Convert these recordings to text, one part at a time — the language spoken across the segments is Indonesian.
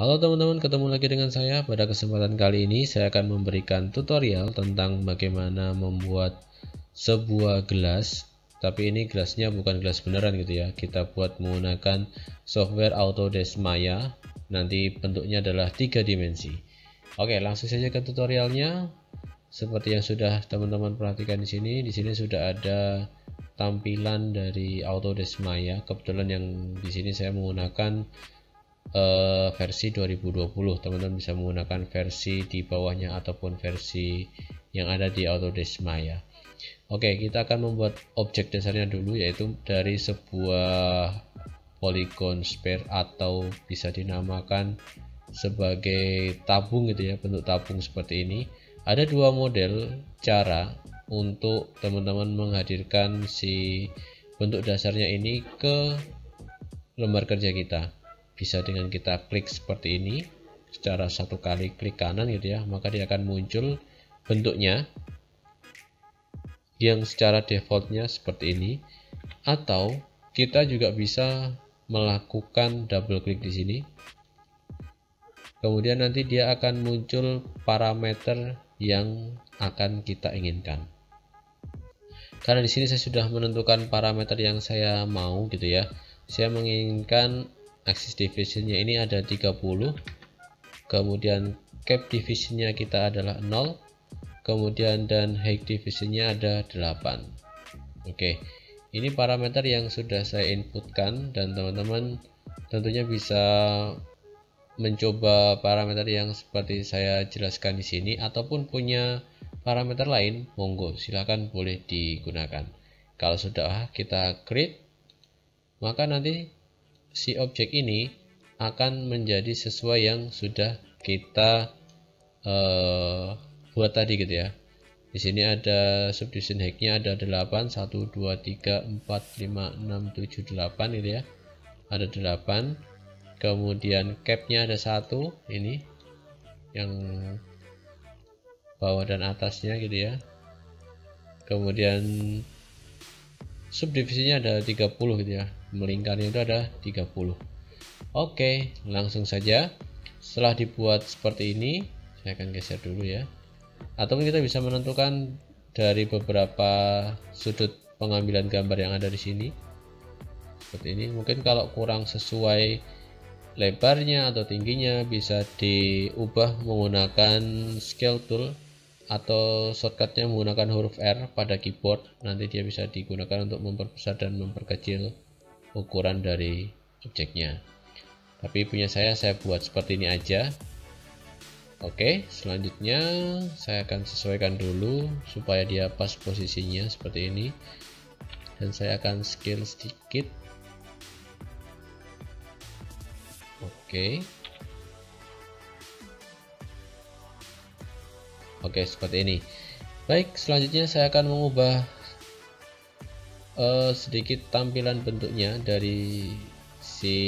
Halo teman-teman, ketemu lagi dengan saya. Pada kesempatan kali ini saya akan memberikan tutorial tentang bagaimana membuat sebuah gelas. Tapi ini gelasnya bukan gelas beneran gitu ya. Kita buat menggunakan software Autodesk Maya. Nanti bentuknya adalah 3 dimensi. Oke, langsung saja ke tutorialnya. Seperti yang sudah teman-teman perhatikan di sini sudah ada tampilan dari Autodesk Maya. Kebetulan yang di sini saya menggunakan versi 2020. Teman-teman bisa menggunakan versi di bawahnya ataupun versi yang ada di Autodesk Maya. Oke, kita akan membuat objek dasarnya dulu, yaitu dari sebuah polygon sphere atau bisa dinamakan sebagai tabung gitu ya, bentuk tabung seperti ini. Ada dua model cara untuk teman-teman menghadirkan si bentuk dasarnya ini ke lembar kerja kita. Bisa dengan kita klik seperti ini, secara satu kali klik kanan gitu ya, maka dia akan muncul bentuknya yang secara defaultnya seperti ini. Atau kita juga bisa melakukan double klik di sini, kemudian nanti dia akan muncul parameter yang akan kita inginkan. Karena di sini saya sudah menentukan parameter yang saya mau gitu ya. Saya menginginkan axis divisionnya ini ada 30, kemudian cap divisionnya kita adalah 0, kemudian dan height divisionnya ada 8. Oke, ini parameter yang sudah saya inputkan, dan teman-teman tentunya bisa mencoba parameter yang seperti saya jelaskan di sini, ataupun punya parameter lain, monggo silahkan boleh digunakan. Kalau sudah kita create, maka nanti si objek ini akan menjadi sesuai yang sudah kita buat tadi gitu ya. Di sini ada subdivision height-nya ada 8, 1 2 3 4 5 6 7 8 gitu ya. Ada 8. Kemudian cap-nya ada 1, ini yang bawah dan atasnya gitu ya. Kemudian subdivisinya ada 30 gitu ya, melingkarnya itu ada 30. Oke, langsung saja. Setelah dibuat seperti ini, saya akan geser dulu ya. Ataupun kita bisa menentukan dari beberapa sudut pengambilan gambar yang ada di sini. Seperti ini. Mungkin kalau kurang sesuai lebarnya atau tingginya, bisa diubah menggunakan scale tool atau shortcutnya menggunakan huruf R pada keyboard. Nanti dia bisa digunakan untuk memperbesar dan memperkecil ukuran dari objeknya. Tapi punya saya buat seperti ini aja. Oke, selanjutnya saya akan sesuaikan dulu supaya dia pas posisinya seperti ini, dan saya akan scale sedikit. Oke, seperti ini. Baik, selanjutnya saya akan mengubah sedikit tampilan bentuknya dari si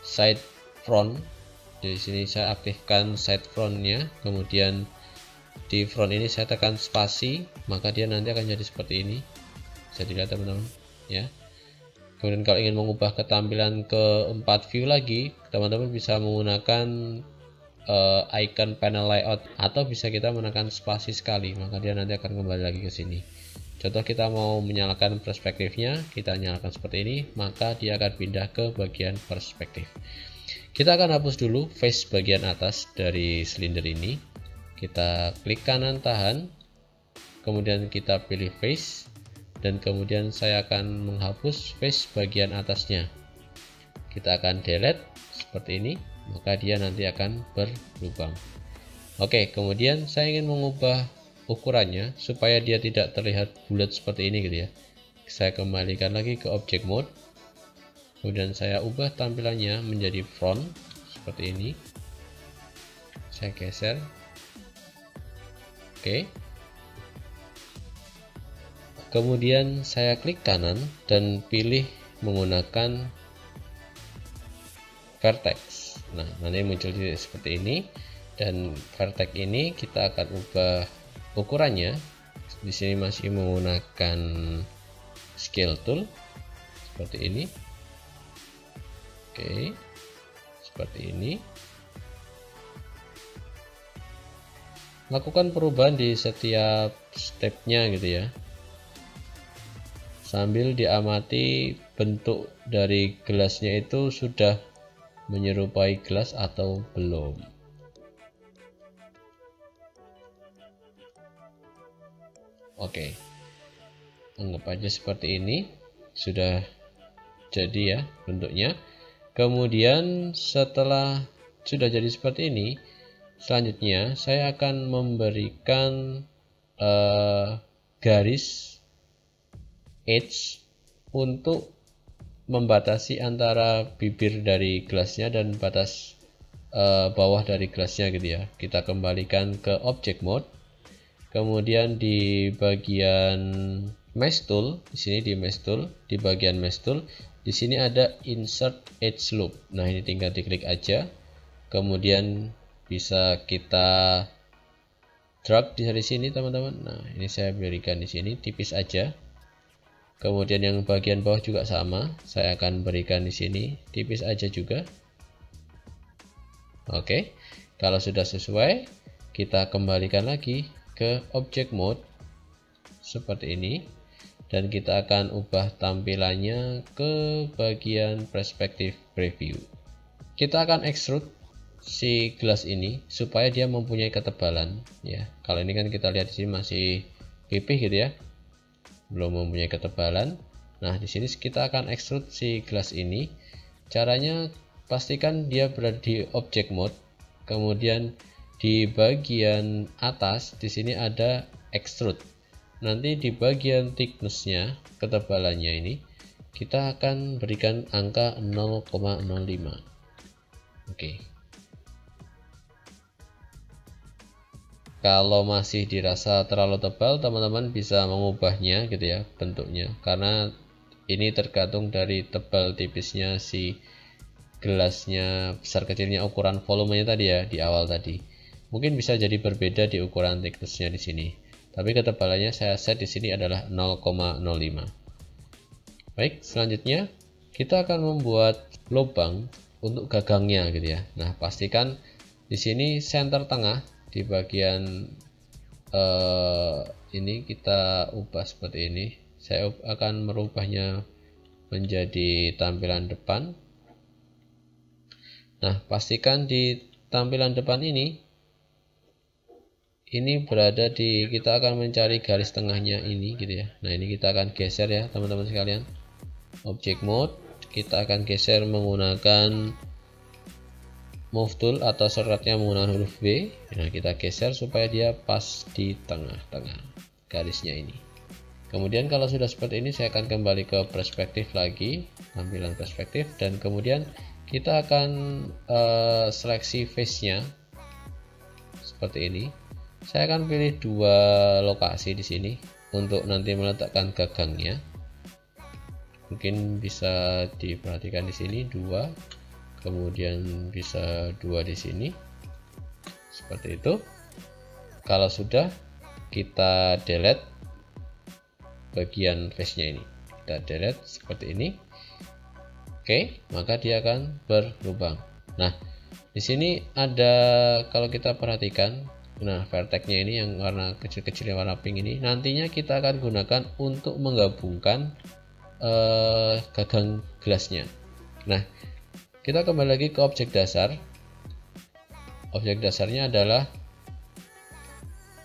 side front. Di sini saya aktifkan side frontnya, kemudian di front ini saya tekan spasi, maka dia nanti akan jadi seperti ini. Bisa dilihat teman-teman ya. Kemudian kalau ingin mengubah ketampilan ke 4 view lagi, teman-teman bisa menggunakan icon panel layout, atau bisa kita menekan spasi sekali, maka dia nanti akan kembali lagi ke sini. Contoh kita mau menyalakan perspektifnya, kita nyalakan seperti ini, maka dia akan pindah ke bagian perspektif. Kita akan hapus dulu face bagian atas dari silinder ini. Kita klik kanan tahan, kemudian kita pilih face, dan kemudian saya akan menghapus face bagian atasnya. Kita akan delete seperti ini, maka dia nanti akan berlubang. Oke, kemudian saya ingin mengubah ukurannya supaya dia tidak terlihat bulat seperti ini gitu ya. Saya kembalikan lagi ke object mode, kemudian saya ubah tampilannya menjadi front seperti ini. Saya geser. Oke, kemudian saya klik kanan dan pilih menggunakan vertex. Nah, nanti muncul seperti ini, dan vertex ini kita akan ubah ukurannya. Di sini masih menggunakan scale tool seperti ini. Oke, seperti ini. Lakukan perubahan di setiap stepnya gitu ya, sambil diamati bentuk dari gelasnya itu sudah menyerupai gelas atau belum. Oke, anggap aja seperti ini sudah jadi ya bentuknya. Kemudian setelah sudah jadi seperti ini, selanjutnya saya akan memberikan garis edge untuk membatasi antara bibir dari gelasnya dan batas bawah dari gelasnya gitu ya. Kita kembalikan ke object mode, kemudian di bagian mesh tool, di sini di mesh tool, di bagian mesh tool, di sini ada insert edge loop. Nah, ini tinggal diklik aja, kemudian bisa kita drag dari sini teman-teman. Nah, ini saya berikan di sini tipis aja. Kemudian yang bagian bawah juga sama, saya akan berikan di sini tipis aja juga. Oke, kalau sudah sesuai, kita kembalikan lagi ke object mode seperti ini, dan kita akan ubah tampilannya ke bagian perspective preview. Kita akan extrude si gelas ini supaya dia mempunyai ketebalan ya. Kalau ini kan kita lihat di sini masih pipih gitu ya, belum mempunyai ketebalan. Nah, di sini kita akan extrude si gelas ini. Caranya pastikan dia berada di object mode, kemudian di bagian atas di sini ada extrude. Nanti di bagian thickness-nya, ketebalannya ini kita akan berikan angka 0,05. Oke. Kalau masih dirasa terlalu tebal, teman-teman bisa mengubahnya gitu ya bentuknya, karena ini tergantung dari tebal tipisnya si gelasnya, besar kecilnya ukuran volumenya tadi ya di awal tadi. Mungkin bisa jadi berbeda di ukuran thicknessnya di sini, tapi ketebalannya saya set di sini adalah 0,05. Baik, selanjutnya kita akan membuat lubang untuk gagangnya gitu ya. Nah, pastikan di sini center tengah di bagian ini kita ubah seperti ini. Saya akan merubahnya menjadi tampilan depan. Nah, pastikan di tampilan depan ini berada di, kita akan mencari garis tengahnya ini gitu ya. Nah, ini kita akan geser ya teman-teman sekalian. Object mode, kita akan geser menggunakan move tool atau shortcutnya menggunakan huruf V. Nah, kita geser supaya dia pas di tengah-tengah garisnya ini. Kemudian kalau sudah seperti ini, saya akan kembali ke perspektif lagi, tampilan perspektif, dan kemudian kita akan seleksi face-nya seperti ini. Saya akan pilih dua lokasi di sini untuk nanti meletakkan gagangnya. Mungkin bisa diperhatikan di sini dua. Kemudian bisa dua di sini seperti itu. Kalau sudah, kita delete bagian face-nya ini, kita delete seperti ini. Oke, maka dia akan berlubang. Nah, di sini ada, kalau kita perhatikan, nah vertex-nya ini yang warna kecil-kecil yang warna pink ini nantinya kita akan gunakan untuk menggabungkan gagang gelasnya. Nah, kita kembali lagi ke objek dasar. Objek dasarnya adalah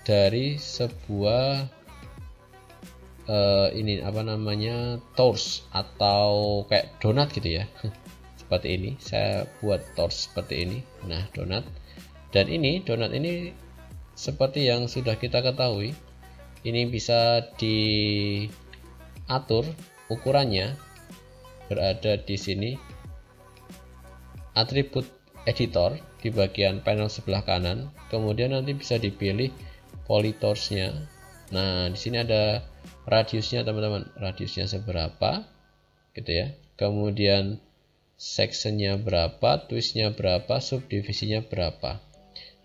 dari sebuah ini apa namanya, torch atau kayak donat gitu ya. Seperti ini, saya buat torch seperti ini. Nah, donat. Dan ini donat ini seperti yang sudah kita ketahui, ini bisa diatur ukurannya, berada di sini atribut editor di bagian panel sebelah kanan. Kemudian nanti bisa dipilih polytorch-nya. Nah, di sini ada radiusnya teman-teman, radiusnya seberapa gitu ya. Kemudian sectionnya berapa, twistnya berapa, subdivisinya berapa.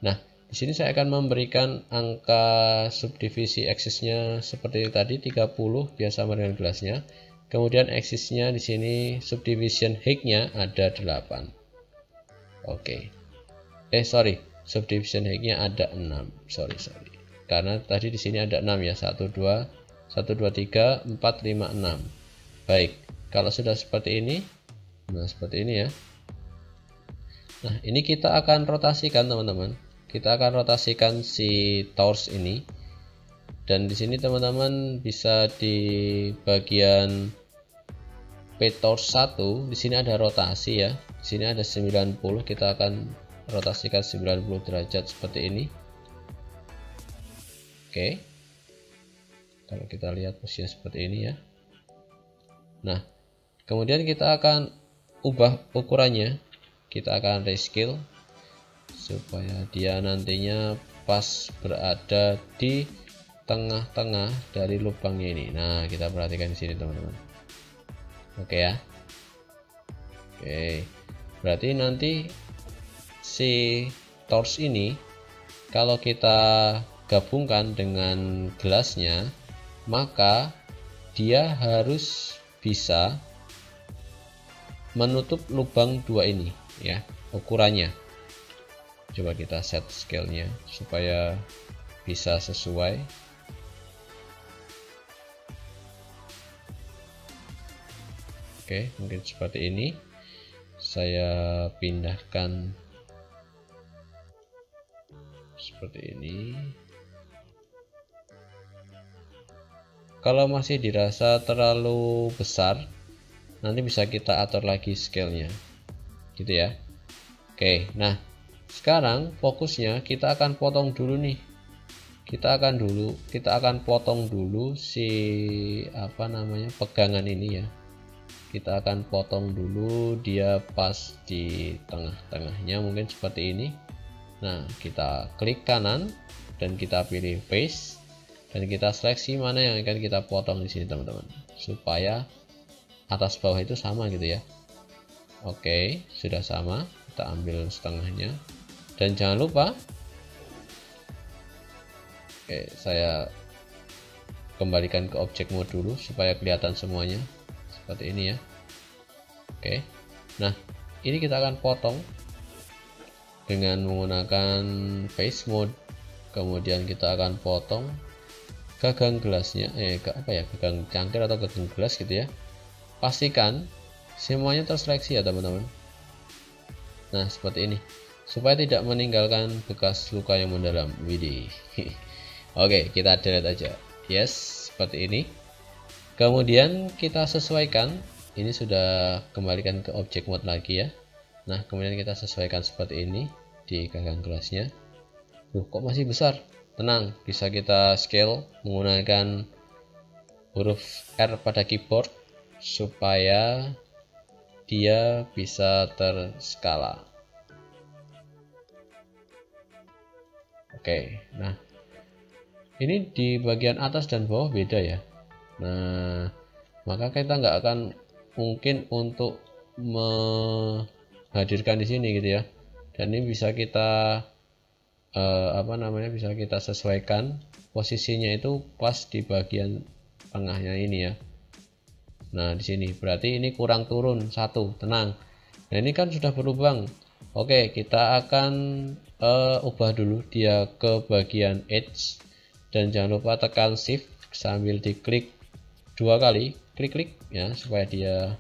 Nah, di sini saya akan memberikan angka subdivisi axisnya seperti tadi 30 biasa dengan gelasnya. Kemudian axisnya di sini subdivision height-nya ada 8. Oke. Sorry, subdivision height-nya ada 6. Sorry. Karena tadi di sini ada 6 ya. 1 2 3 4 5 6. Baik. Kalau sudah seperti ini, nah seperti ini ya. Nah, ini kita akan rotasikan teman-teman. Kita akan rotasikan si towers ini. Dan di sini teman-teman bisa di bagian P-towers 1, di sini ada rotasi ya. Di sini ada 90, kita akan rotasikan 90 derajat seperti ini. Oke. Kalau kita lihat posisinya seperti ini ya. Nah, kemudian kita akan ubah ukurannya. Kita akan rescale supaya dia nantinya pas berada di tengah-tengah dari lubangnya ini. Nah, kita perhatikan di sini teman-teman. Oke ya. Oke. Berarti nanti si towers ini kalau kita gabungkan dengan gelasnya, maka dia harus bisa menutup lubang 2 ini ya, ukurannya. Coba kita set scale-nya supaya bisa sesuai. Oke, mungkin seperti ini. Saya pindahkan seperti ini. Kalau masih dirasa terlalu besar, nanti bisa kita atur lagi scale-nya. Gitu ya. Oke, nah sekarang fokusnya kita akan potong dulu nih. Kita akan potong dulu si pegangan ini ya. Kita akan potong dulu dia pas di tengah-tengahnya, mungkin seperti ini. Nah, kita klik kanan dan kita pilih paste dan kita seleksi mana yang akan kita potong di sini teman-teman, supaya atas bawah itu sama gitu ya. Oke, sudah sama. Kita ambil setengahnya dan jangan lupa, saya kembalikan ke object mode dulu supaya kelihatan semuanya seperti ini ya. Oke, nah ini kita akan potong dengan menggunakan face mode. Kemudian kita akan potong gagang gelasnya, gagang cangkir atau gagang gelas gitu ya. Pastikan semuanya terseleksi ya teman-teman. Nah seperti ini, supaya tidak meninggalkan bekas luka yang mendalam. Widih. Oke, kita delete aja. Yes, seperti ini. Kemudian kita sesuaikan, ini sudah kembalikan ke object mode lagi ya. Nah, kemudian kita sesuaikan seperti ini di gagang gelasnya. Kok masih besar? Tenang, bisa kita scale menggunakan huruf R pada keyboard supaya dia bisa terskala. Oke, nah ini di bagian atas dan bawah beda ya. Nah, maka kita nggak akan mungkin untuk menghadirkan di sini gitu ya. Dan ini bisa kita bisa kita sesuaikan posisinya itu pas di bagian tengahnya ini ya. Nah, di sini berarti ini kurang turun 1, tenang. Nah, ini kan sudah berlubang. Oke, kita akan ubah dulu dia ke bagian edge dan jangan lupa tekan shift sambil diklik 2 kali, klik ya, supaya dia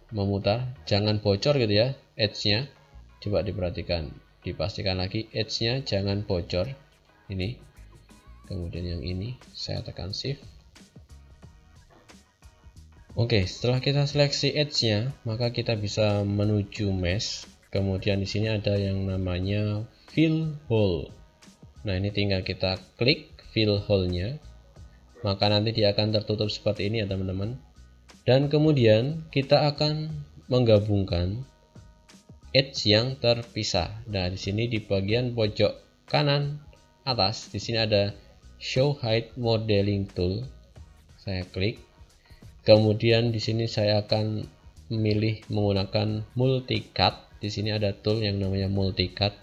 memutar, jangan bocor gitu ya edge-nya. Coba diperhatikan, dipastikan lagi edge-nya jangan bocor. Ini, kemudian yang ini saya tekan shift. Oke, setelah kita seleksi edge-nya, maka kita bisa menuju mesh. Kemudian di sini ada yang namanya fill hole. Nah, ini tinggal kita klik fill hole-nya, maka nanti dia akan tertutup seperti ini ya teman-teman. Dan kemudian kita akan menggabungkan edge yang terpisah. Nah, di sini di bagian pojok kanan atas, di sini ada show height modeling tool. Saya klik. Kemudian di sini saya akan memilih menggunakan multicut. Di sini ada tool yang namanya multicut.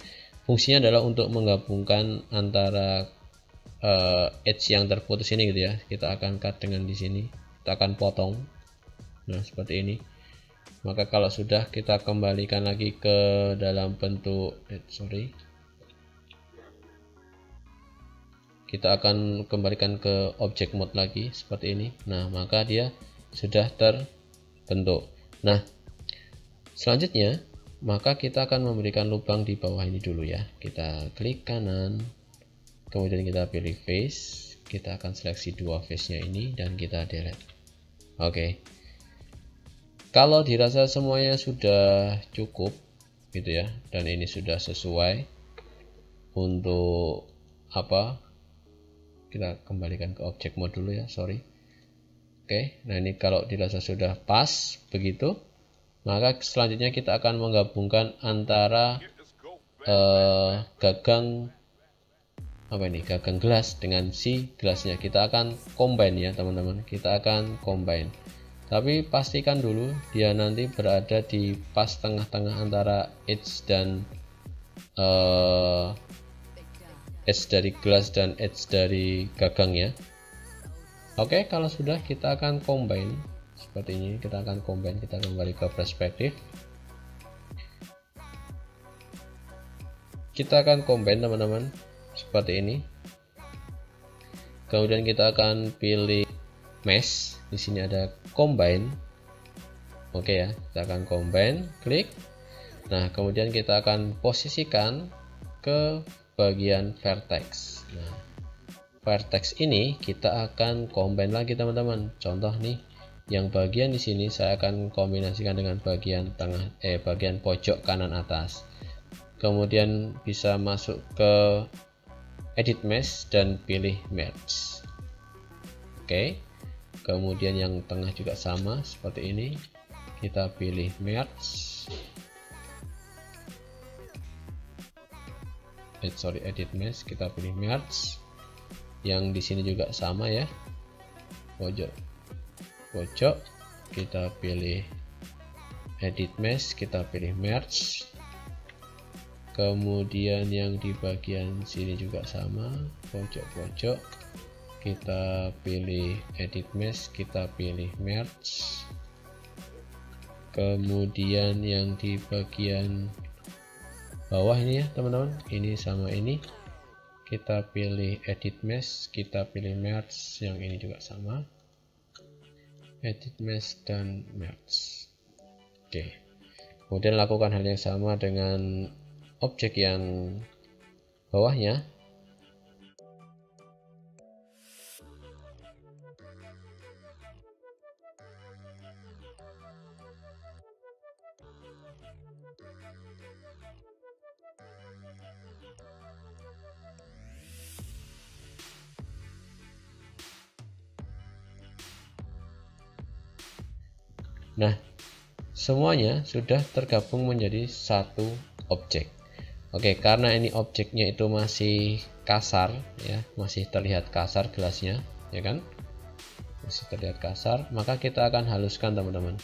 Fungsinya adalah untuk menggabungkan antara edge yang terputus ini gitu ya. Kita akan cut dengan di sini. Kita akan potong. Nah, seperti ini. Maka kalau sudah, kita kembalikan lagi ke dalam bentuk kita akan kembalikan ke object mode lagi seperti ini. Nah, maka dia sudah terbentuk. Nah, selanjutnya maka kita akan memberikan lubang di bawah ini dulu ya. Kita klik kanan, kemudian kita pilih face, kita akan seleksi dua face nya ini dan kita delete. Oke. Kalau dirasa semuanya sudah cukup gitu ya, dan ini sudah sesuai untuk kita kembalikan ke object mode dulu ya, Oke, nah ini kalau dirasa sudah pas begitu, maka selanjutnya kita akan menggabungkan antara gagang gelas dengan si gelasnya. Kita akan combine ya teman-teman, kita akan combine, tapi pastikan dulu dia nanti berada di pas tengah-tengah antara edge dan edge dari gelas dan edge dari gagang ya. Oke, kalau sudah, kita akan combine seperti ini. Kita akan combine, kita kembali ke perspektif. Kita akan combine teman-teman seperti ini. Kemudian kita akan pilih mesh. Di sini ada combine. Oke ya, kita akan combine, klik. Nah, kemudian kita akan posisikan ke bagian vertex. Nah, vertex ini kita akan combine lagi teman-teman. Contoh nih, yang bagian di sini saya akan kombinasikan dengan bagian tengah, bagian pojok kanan atas. Kemudian bisa masuk ke edit mesh dan pilih merge. Oke. Kemudian yang tengah juga sama seperti ini. Kita pilih merge. Edit mesh, kita pilih merge. Yang di sini juga sama ya, pojok kita pilih edit mesh, kita pilih merge. Kemudian yang di bagian sini juga sama, pojok kita pilih edit mesh, kita pilih merge. Kemudian yang di bagian bawah ini ya teman-teman, ini sama ini, kita pilih edit mesh, kita pilih merge. Yang ini juga sama, edit mesh dan merge. Oke, kemudian lakukan hal yang sama dengan objek yang bawahnya. Nah, semuanya sudah tergabung menjadi satu objek. Oke, karena ini objeknya itu masih kasar ya, masih terlihat kasar gelasnya, ya kan? Masih terlihat kasar, maka kita akan haluskan teman-teman.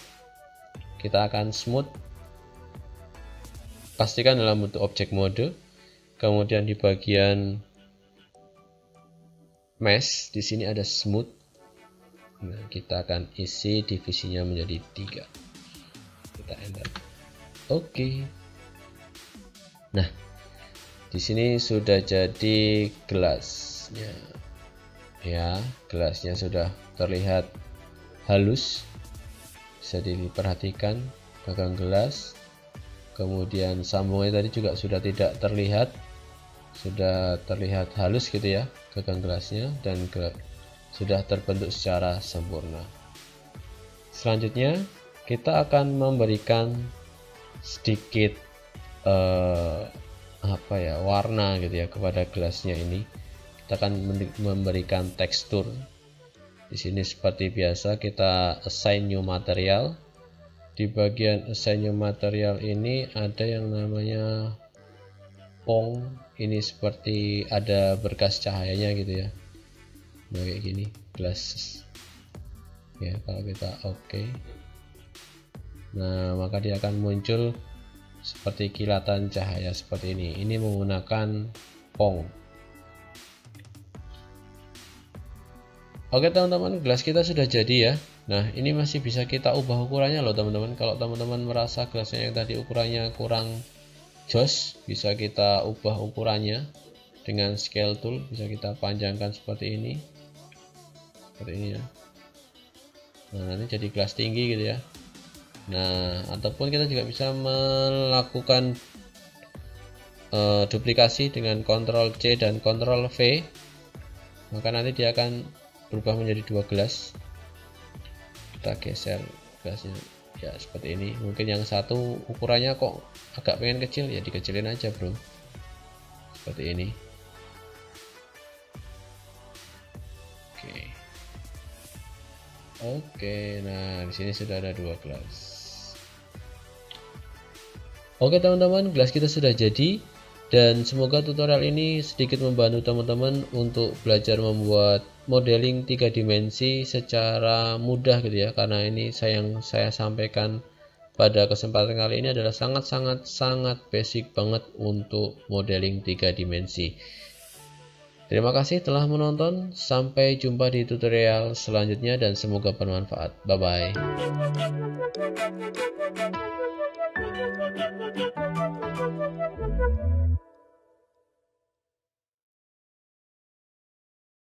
Kita akan smooth. Pastikan dalam bentuk objek mode. Kemudian di bagian mesh di sini ada smooth. Nah, kita akan isi divisinya menjadi 3. Kita enter. Oke. Nah, di sini sudah jadi gelasnya. Ya, gelasnya sudah terlihat halus. Bisa diperhatikan gagang gelas. Kemudian sambungnya tadi juga sudah tidak terlihat. Sudah terlihat halus gitu ya, gagang gelasnya, dan sudah terbentuk secara sempurna. Selanjutnya kita akan memberikan sedikit warna gitu ya kepada gelasnya ini. Kita akan memberikan tekstur. Di sini seperti biasa kita assign new material. Di bagian assign new material ini ada yang namanya pong. Ini seperti ada berkas cahayanya gitu ya. Nah, kayak gini glass ya. Kalau kita oke, nah maka dia akan muncul seperti kilatan cahaya seperti ini. Ini menggunakan pong. Oke teman-teman, gelas kita sudah jadi ya. Nah, ini masih bisa kita ubah ukurannya loh teman-teman. Kalau teman-teman merasa gelasnya yang tadi ukurannya kurang jos, bisa kita ubah ukurannya dengan scale tool. Bisa kita panjangkan seperti ini ya. Nah, nanti jadi gelas tinggi gitu ya. Nah, ataupun kita juga bisa melakukan duplikasi dengan Ctrl C dan Ctrl V, maka nanti dia akan berubah menjadi 2 gelas. Kita geser gelasnya ya seperti ini. Mungkin yang satu ukurannya kok agak pengen kecil, ya dikecilin aja bro, seperti ini. Oke, nah di sini sudah ada 2 gelas. Oke teman-teman, gelas kita sudah jadi, dan semoga tutorial ini sedikit membantu teman-teman untuk belajar membuat modeling 3 dimensi secara mudah gitu ya. Karena ini yang saya sampaikan pada kesempatan kali ini adalah sangat basic banget untuk modeling 3 dimensi. Terima kasih telah menonton, sampai jumpa di tutorial selanjutnya dan semoga bermanfaat. Bye bye.